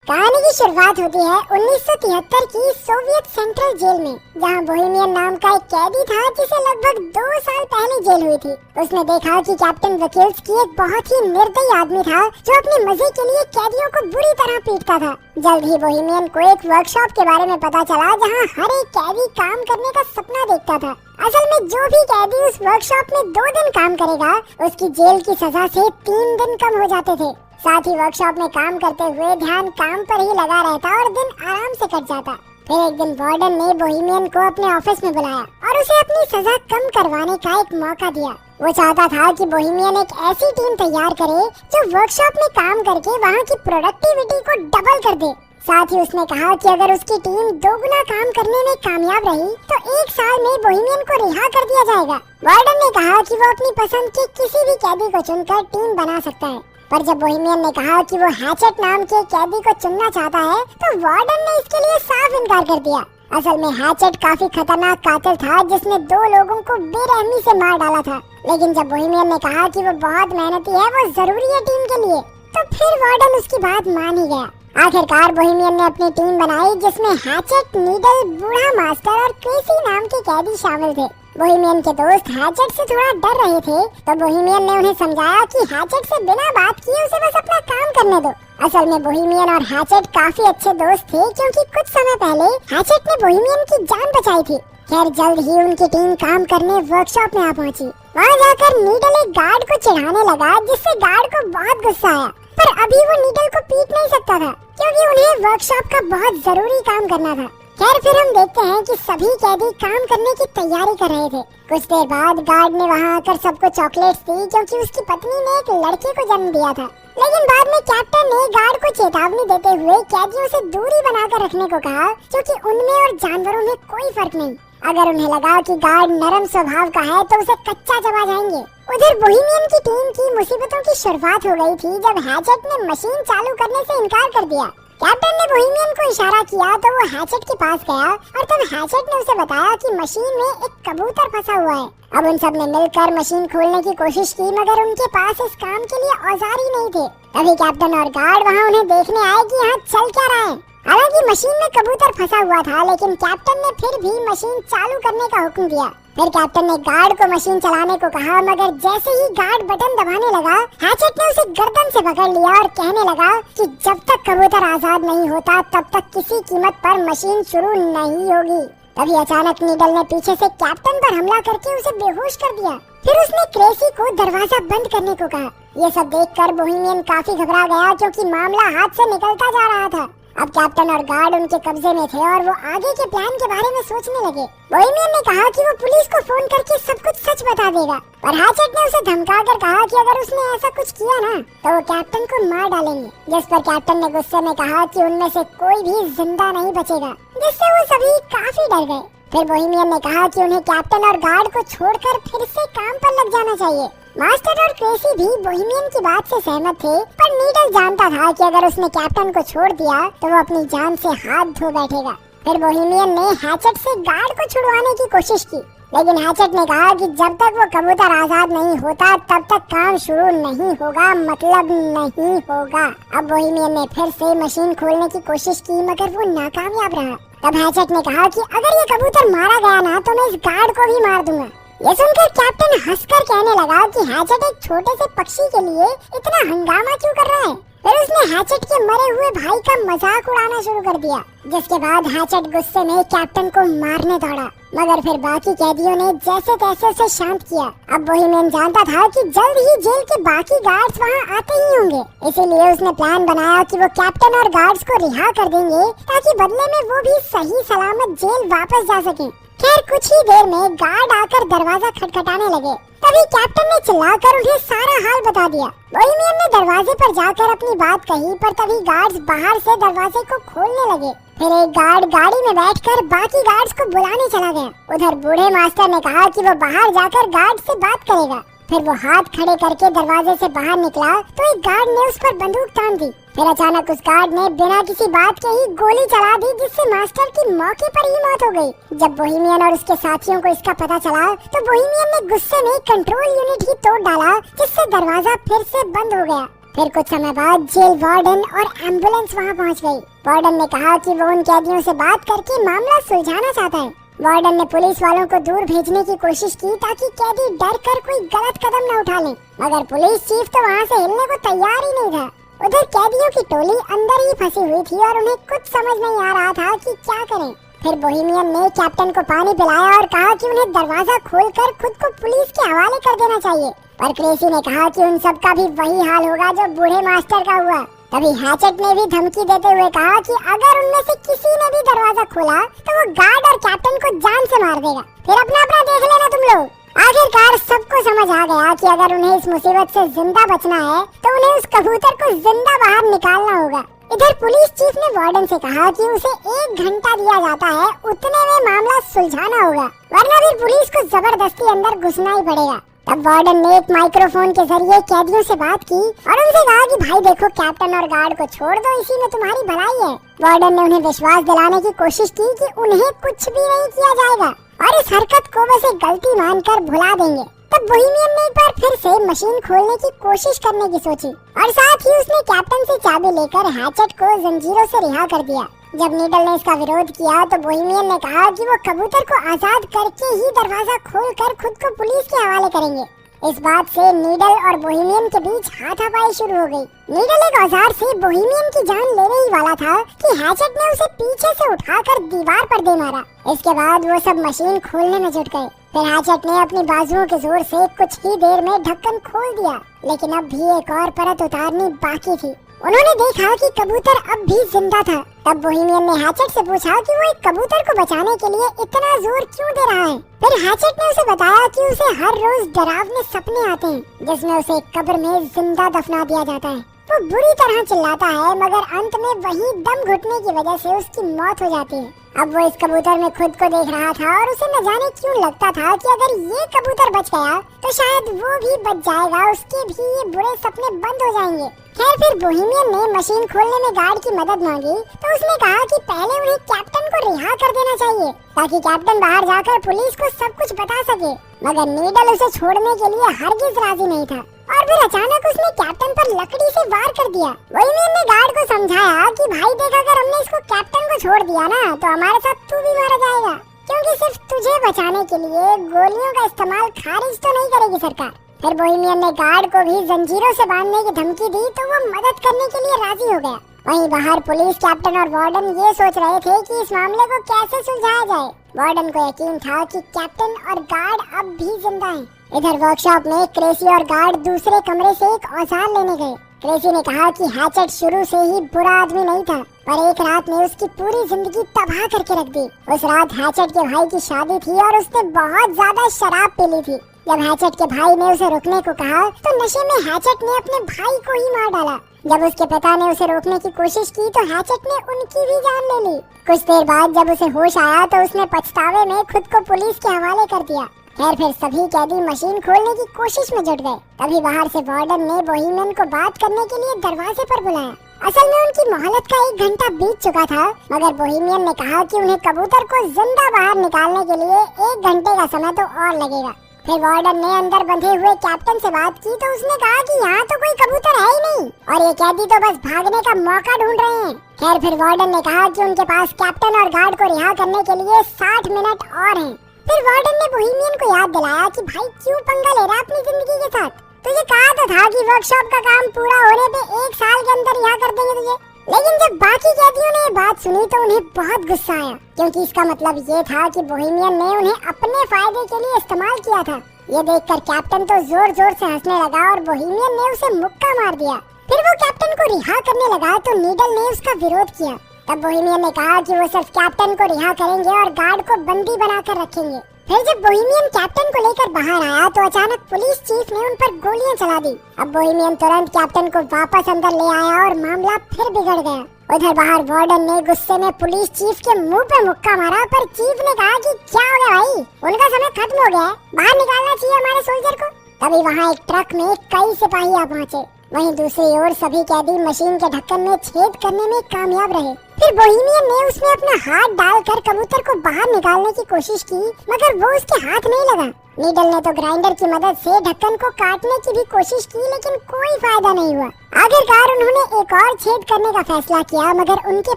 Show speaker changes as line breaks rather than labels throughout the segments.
कहानी की शुरुआत होती है 1973 की सोवियत सेंट्रल जेल में, जहां बोहेमियन नाम का एक कैदी था जिसे लगभग 2 साल पहले जेल हुई थी। उसने देखा कि कैप्टन वकील्स्की एक बहुत ही निर्दयी आदमी था जो अपने मजे के लिए कैदियों को बुरी तरह पीटता था। जल्द ही बोहेमियन को एक वर्कशॉप के बारे में पता चला जहां हर एक कैदी काम करने का सपना देखता था। असल में जो भी कैदी उस वर्कशॉप में 2 दिन काम करेगा उसकी जेल की सजा से 3 दिन कम हो जाते थे। साथ ही वर्कशॉप में काम करते हुए ध्यान काम पर ही लगा रहता और दिन आराम से कट जाता। फिर एक दिन वार्डन ने बोहेमियन को अपने ऑफिस में बुलाया और उसे अपनी सजा कम करवाने का एक मौका दिया। वो चाहता था कि बोहेमियन एक ऐसी टीम तैयार करे जो वर्कशॉप में काम करके वहाँ की प्रोडक्टिविटी को डबल कर दे। साथ ही उसने कहा कि अगर उसकी टीम 2 गुना काम करने में कामयाब रही तो 1 साल में बोहेमियन को रिहा कर दिया जाएगा। वार्डन ने कहा कि वो अपनी पसंद के किसी भी कैदी को चुनकर टीम बना सकता है, पर जब बोहेमियन ने कहा कि वो हैचेट नाम के कैदी को चुनना चाहता है तो वार्डन ने इसके लिए साफ इनकार कर दिया। असल में हैचेट काफी खतरनाक कातिल था जिसने 2 लोगों को बेरहमी से मार डाला था। लेकिन जब बोहेमियन ने कहा कि वो बहुत मेहनती है, वो जरूरी है टीम के लिए, तो फिर वार्डन उसकी बात मान ही गया। आखिरकार बोहेमियन ने अपनी टीम बनाई जिसमें हैचेट, नीडल, बूढ़ा मास्टर और क्रेसी नाम के कैदी शामिल थे। बोहेमियन के दोस्त हैचेट से थोड़ा डर रहे थे तो बोहेमियन ने उन्हें समझाया कि हैचेट से बिना बात किए उसे बस अपना काम करने दो। असल में बोहेमियन और हैचेट काफी अच्छे दोस्त थे क्योंकि कुछ समय पहले हैचेट ने बोहेमियन की जान बचाई थी। खैर जल्द ही उनकी टीम काम करने वर्कशॉप में आ पहुंची। वहां जाकर नीडल एक गार्ड को चिढ़ाने लगा जिससे गार्ड को बहुत गुस्सा आया, पर अभी वो नीडल को पीट नहीं सकता था क्योंकि उन्हें वर्कशॉप का बहुत जरूरी काम करना था। खैर फिर हम देखते हैं कि सभी कैदी काम करने की तैयारी कर रहे थे। कुछ देर बाद गार्ड ने वहां आकर सबको चॉकलेट्स दी क्योंकि उसकी पत्नी ने एक लड़के को जन्म दिया था। लेकिन बाद में कैप्टन ने गार्ड को चेतावनी देते हुए कैदियों से दूरी बनाकर रखने को कहा क्योंकि उनमें और जानवरों में कोई फर्क नहीं। अगर उन्हें लगा कि गार्ड नरम स्वभाव का है तो उसे कच्चा चबा जाएंगे। उधर बोहेमियन की टीम की मुसीबतों की शुरुआत हो गई थी जब हैचेट ने मशीन चालू करने से इनकार कर दिया। कैप्टन ने बोहेमियन को इशारा किया तो वो हैचेट के पास गया और तब हैचेट ने उसे बताया कि मशीन में एक कबूतर फंसा हुआ है। अब उन सब ने मिलकर मशीन खोलने की कोशिश की मगर उनके पास इस काम के लिए औजार ही नहीं थे। तभी कैप्टन और गार्ड वहाँ उन्हें देखने आए कि यहाँ चल क्या रहा है। हालांकि मशीन में कबूतर फंसा हुआ था लेकिन कैप्टन ने फिर भी मशीन चालू करने का हुक्म दिया। फिर कैप्टन ने गार्ड को मशीन चलाने को कहा मगर जैसे ही गार्ड बटन दबाने लगा हैचेट ने उसे गर्दन से पकड़ लिया और कहने लगा कि जब तक कबूतर आजाद नहीं होता तब तक किसी कीमत पर मशीन शुरू नहीं होगी। तभी अचानक नीडल ने पीछे से कैप्टन पर हमला करके उसे बेहोश कर दिया। फिर उसने क्रेसी को दरवाजा बंद करने को कहा। ये सब देखकर बोहेमियन काफी घबरा गया क्योंकि मामला हाथ से निकलता जा रहा था। अब कैप्टन और गार्ड उनके कब्जे में थे और वो आगे के प्लान के बारे में सोचने लगे। बोहेमियन ने कहा कि वो पुलिस को फोन करके सब कुछ सच बता देगा, पर हैचेट ने उसे धमकाकर कहा कि अगर उसने ऐसा कुछ किया ना तो वो कैप्टन को मार डालेंगे। जिस पर कैप्टन ने गुस्से में कहा कि उनमें से कोई भी जिंदा नहीं बचेगा, जिससे वो सभी काफी डर गए। फिर बोहेमियन ने कहा कि उन्हें कैप्टन और गार्ड को छोड़कर फिर से काम पर लग जाना चाहिए। मास्टर और क्रेसी भी बोहेमियन की बात से सहमत थे, पर नीडल जानता था कि अगर उसने कैप्टन को छोड़ दिया तो वो अपनी जान से हाथ धो बैठेगा। फिर बोहेमियन ने हैचेट से गार्ड को छुड़वाने की कोशिश की, लेकिन हैचेट ने कहा कि जब तक वो कबूतर आजाद नहीं होता तब तक काम शुरू नहीं होगा, मतलब नहीं होगा। अब बोहेमियन ने फिर से मशीन खोलने की कोशिश की मगर वो नाकामयाब रहा। तब हैचेट ने कहा कि अगर ये कबूतर मारा गया ना तो मैं इस गार्ड को भी मार दूंगा। ये सुनकर कैप्टन हंसकर कहने लगा कि हैचेट एक छोटे से पक्षी के लिए इतना हंगामा क्यों कर रहा है। फिर उसने हैचेट के मरे हुए भाई का मजाक उड़ाना शुरू कर दिया, जिसके बाद हैचेट गुस्से में कैप्टन को मारने दौड़ा, मगर फिर बाकी कैदियों ने जैसे तैसे उसे शांत किया। अब बोहेमियन जानता था कि जल्द ही जेल के बाकी गार्ड्स वहां आते ही होंगे, इसीलिए उसने प्लान बनाया कि वो कैप्टन और गार्ड्स को रिहा कर देंगे ताकि बदले में वो भी सही सलामत जेल वापस जा सके। खैर कुछ ही देर में गार्ड आकर दरवाजा खटखटाने लगे। तभी कैप्टन ने चिल्लाकर उन्हें सारा हाल बता दिया। बोहेमियन ने दरवाजे पर जाकर अपनी बात कही, पर तभी गार्ड्स बाहर से दरवाजे को खोलने लगे। फिर एक गार्ड गाड़ी में बैठकर बाकी गार्ड्स को बुलाने चला गया। उधर बूढ़े मास्टर ने कहा कि वो बाहर जाकर गार्ड से बात करेगा। फिर वो हाथ खड़े करके दरवाजे से बाहर निकला तो एक गार्ड ने उस पर बंदूक तान दी। फिर अचानक उस गार्ड ने बिना किसी बात के ही गोली चला दी, जिससे मास्टर की मौके पर ही मौत हो गई। जब बोहेमियन और उसके साथियों को इसका पता चला तो बोहेमियन ने गुस्से में कंट्रोल यूनिट ही तोड़ डाला, जिससे दरवाजा फिर से बंद हो गया। फिर कुछ समय बाद जेल वार्डन और एम्बुलेंस वहाँ पहुँच गई। वार्डन ने कहा कि वो उन कैदियों से बात करके मामला सुलझाना चाहता है। वार्डन ने पुलिस वालों को दूर भेजने की कोशिश की ताकि कैदी डर कर कोई गलत कदम न उठा लें, मगर पुलिस चीफ तो वहाँ से हिलने को तैयार ही नहीं था। उधर कैदियों की टोली अंदर ही फंसी हुई थी और उन्हें कुछ समझ नहीं आ रहा था कि क्या करें। फिर बोहेमियन ने कैप्टन को पानी पिलाया और कहा कि उन्हें दरवाजा खोलकर खुद को पुलिस के हवाले कर देना चाहिए, पर क्रेसी ने कहा कि उन सब का भी वही हाल होगा जो बूढ़े मास्टर का हुआ। तभी हैचेट ने भी धमकी देते हुए कहा कि अगर उनमें से किसी ने भी दरवाजा खोला तो वो गार्ड और कैप्टन को जान से मार देगा। फिर अपना अपना देख लेना तुम लोग। आखिरकार सबको समझ आ गया कि अगर उन्हें इस मुसीबत से जिंदा बचना है तो उन्हें उस कबूतर को जिंदा बाहर निकालना होगा। इधर पुलिस चीफ ने वार्डन से कहा कि उसे 1 घंटा दिया जाता है, उतने में मामला सुलझाना होगा, वरना भी पुलिस को जबरदस्ती अंदर घुसना ही पड़ेगा। तब वार्डन ने एक माइक्रोफोन के जरिए कैदियों से बात की और उनसे कहा कि भाई देखो, कैप्टन और गार्ड को छोड़ दो, इसी में तुम्हारी भलाई है। वार्डन ने उन्हें विश्वास दिलाने की कोशिश की कि उन्हें कुछ भी नहीं किया जाएगा और इस हरकत को बस एक गलती मानकर भुला देंगे। तब बोहेमियन ने एक बार फिर से मशीन खोलने की कोशिश करने की सोची और साथ ही उसने कैप्टन से चाबी लेकर हैचेट को जंजीरों से रिहा कर दिया। जब नीडल ने इसका विरोध किया तो बोहेमियन ने कहा कि वो कबूतर को आजाद करके ही दरवाजा खोलकर खुद को पुलिस के हवाले करेंगे। इस बात से नीडल और बोहेमियन के बीच हाथापाई शुरू हो गई। नीडल एक औजार से बोहेमियन की जान लेने ही वाला था कि हैचेट ने उसे पीछे से उठाकर दीवार पर दे मारा। इसके बाद वो सब मशीन खोलने में जुट गए। फिर हैचेट ने अपनी बाजुओं के जोर से कुछ ही देर में ढक्कन खोल दिया, लेकिन अब भी एक और परत उतारनी बाकी थी। उन्होंने देखा कि कबूतर अब भी जिंदा था। तब बोहेमियन ने हैचेट से पूछा कि वो एक कबूतर को बचाने के लिए इतना जोर क्यों दे रहा है। फिर हैचेट ने उसे बताया कि उसे हर रोज डरावने सपने आते हैं जिसमें उसे कब्र में जिंदा दफना दिया जाता है। वो बुरी तरह चिल्लाता है, मगर अंत में वही दम घुटने की वजह से उसकी मौत हो जाती है। अब वो इस कबूतर में खुद को देख रहा था और उसे न जाने क्यों लगता था कि अगर ये कबूतर बच गया तो शायद वो भी बच जाएगा, उसके भी ये बुरे सपने बंद हो जाएंगे। खैर फिर बोहेमियन ने मशीन खोलने में गार्ड की मदद मांगी तो उसने कहा कि पहले उन्हें कैप्टन को रिहा कर देना चाहिए ताकि कैप्टन बाहर जाकर पुलिस को सब कुछ बता सके, मगर नीडल उसे छोड़ने के लिए हरगिज राजी नहीं था। और फिर अचानक उसने कैप्टन पर लकड़ी से वार कर दिया। बोहेमियन ने गार्ड को समझाया कि भाई देख, अगर हमने इसको कैप्टन को छोड़ दिया ना तो हमारे साथ तू भी मारा जाएगा, क्योंकि सिर्फ तुझे बचाने के लिए गोलियों का इस्तेमाल खारिज तो नहीं करेगी सरकार। फिर बोहेमियन ने गार्ड को भी जंजीरों से बांधने की धमकी दी तो वो मदद करने के लिए राजी हो गया। वहीं बाहर पुलिस, कैप्टन और वार्डन ये सोच रहे थे कि इस मामले को कैसे सुलझाया जाए। वार्डन को यकीन था कि कैप्टन और गार्ड अब भी जिंदा हैं। इधर वर्कशॉप में क्रेसी और गार्ड दूसरे कमरे से एक औजार लेने गए। क्रेसी ने कहा कि हैचेट शुरू से ही बुरा आदमी नहीं था, पर एक रात में उसकी पूरी जिंदगी तबाह करके रख दी। उस रात हैचेट के भाई की शादी थी और उसने बहुत ज्यादा शराब पी ली थी। जब हैचेट के भाई ने उसे रुकने को कहा तो नशे में हैचेट ने अपने भाई को ही मार डाला। जब उसके पिता ने उसे रोकने की कोशिश की तो हैचेट ने उनकी भी जान ले ली। कुछ देर बाद जब उसे होश आया तो उसने पछतावे में खुद को पुलिस के हवाले कर दिया। खैर फिर सभी कैदी मशीन खोलने की कोशिश में जुट गए। तभी बाहर से वार्डन ने बोहेमियन को बात करने के लिए दरवाजे पर बुलाया। असल में उनकी मोहलत का 1 घंटा बीत चुका था, मगर बोहेमियन ने कहा कि उन्हें कबूतर को जिंदा बाहर निकालने के लिए 1 घंटे का समय तो और लगेगा। फिर वार्डन ने अंदर बंधे हुए कैप्टन से बात की तो उसने कहा कि यहाँ तो कोई कबूतर है ही नहीं और ये कैदी तो बस भागने का मौका ढूंढ रहे हैं। खैर फिर वार्डन ने कहा कि उनके पास कैप्टन और गार्ड को रिहा करने के लिए 60 मिनट और हैं। फिर वार्डन ने बोहेमियन को याद दिलाया कि भाई क्यों पंगा ले रहा अपनी जिंदगी के साथ, तुझे कहा तो था कि वर्कशॉप का काम पूरा होने पे 1 साल के अंदर रिहा कर देंगे तुझे। लेकिन जब बाकी कैदियों ने ये बात सुनी तो उन्हें बहुत गुस्सा आया, क्योंकि इसका मतलब ये था कि बोहेमियन ने उन्हें अपने फायदे के लिए इस्तेमाल किया था। ये देखकर कैप्टन तो जोर जोर से हंसने लगा और बोहेमियन ने उसे मुक्का मार दिया। फिर वो कैप्टन को रिहा करने लगा तो नीडल ने उसका विरोध किया। तब बोहेमियन ने कहा कि वो सिर्फ कैप्टन को रिहा करेंगे और गार्ड को बंदी बनाकर रखेंगे। फिर जब बोहेमियन कैप्टन को लेकर बाहर आया तो अचानक पुलिस चीफ ने उन पर गोलियां चला दी। अब बोहेमियन तुरंत कैप्टन को वापस अंदर ले आया और मामला फिर बिगड़ गया। उधर बाहर वार्डन ने गुस्से में पुलिस चीफ के मुंह पे मुक्का मारा, पर चीफ ने कहा कि क्या हो गया भाई, उनका समय खत्म हो गया है, बाहर निकालना चाहिए हमारे सोल्जर को। तभी वहाँ एक ट्रक में कई सिपाही आ पहुँचे। वहीं दूसरी ओर सभी कैदी मशीन के ढक्कन में छेद करने में कामयाब रहे। फिर बोहेमियन ने उसमें अपना हाथ डालकर कबूतर को बाहर निकालने की कोशिश की, मगर वो उसके हाथ नहीं लगा। नीडल ने तो ग्राइंडर की मदद से ढक्कन को काटने की भी कोशिश की, लेकिन कोई फायदा नहीं हुआ। आखिरकार उन्होंने एक और छेद करने का फैसला किया, मगर उनके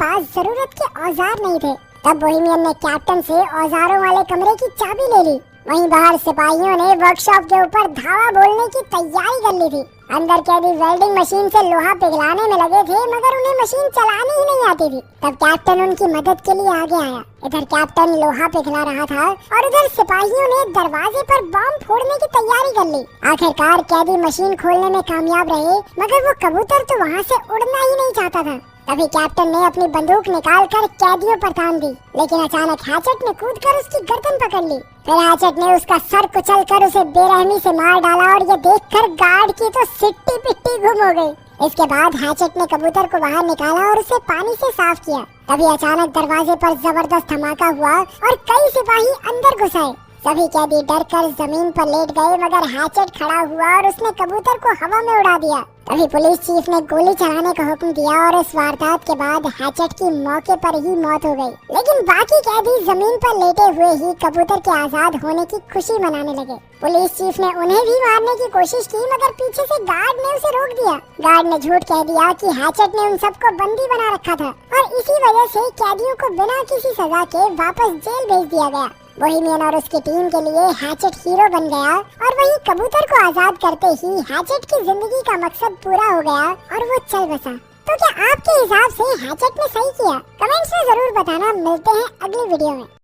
पास जरूरत के औजार नहीं थे। तब बोहेमियन ने कैप्टन से औजारों वाले कमरे की चाबी ले ली। वहीं बाहर सिपाहियों ने वर्कशॉप के ऊपर धावा बोलने की तैयारी कर ली थी। अंदर कैदी वेल्डिंग मशीन से लोहा पिघलाने में लगे थे, मगर उन्हें मशीन चलानी ही नहीं आती थी। तब कैप्टन उनकी मदद के लिए आगे आया। इधर कैप्टन लोहा पिघला रहा था और उधर सिपाहियों ने दरवाजे पर बम फोड़ने की तैयारी कर ली। आखिरकार कैदी मशीन खोलने में कामयाब रहे, मगर वो कबूतर तो वहाँ से उड़ना ही नहीं चाहता था। तभी कैप्टन ने अपनी बंदूक निकालकर कैदियों पर तान दी, लेकिन अचानक हैचेट ने कूदकर उसकी गर्दन पकड़ ली। फिर हैचेट ने उसका सर कुचलकर उसे बेरहमी से मार डाला और ये देखकर गार्ड की तो सिट्टी पिट्टी गुम हो गई। इसके बाद हैचेट ने कबूतर को बाहर निकाला और उसे पानी से साफ किया। तभी अचानक दरवाजे पर जबरदस्त धमाका हुआ और कई सिपाही अंदर घुस आए। सभी कैदी डरकर जमीन पर लेट गए, मगर हैचेट खड़ा हुआ और उसने कबूतर को हवा में उड़ा दिया। तभी पुलिस चीफ ने गोली चलाने का हुक्म दिया और इस वारदात के बाद हैचेट की मौके पर ही मौत हो गई। लेकिन बाकी कैदी जमीन पर लेटे हुए ही कबूतर के आजाद होने की खुशी मनाने लगे। पुलिस चीफ ने उन्हें भी मारने की कोशिश की, मगर पीछे से गार्ड ने उसे रोक दिया। गार्ड ने झूठ कह दिया कि हैचेट ने उन सबको बंदी बना रखा था और इसी वजह से कैदियों को बिना किसी सजा के वापस जेल भेज दिया गया। बोहेमियन और उसकी टीम के लिए हैचेट हीरो बन गया और वहीं कबूतर को आजाद करते ही हैचेट की जिंदगी का मकसद पूरा हो गया और वो चल बसा। तो क्या आपके हिसाब से हैचेट ने सही किया? कमेंट्स में जरूर बताना। मिलते हैं अगली वीडियो में।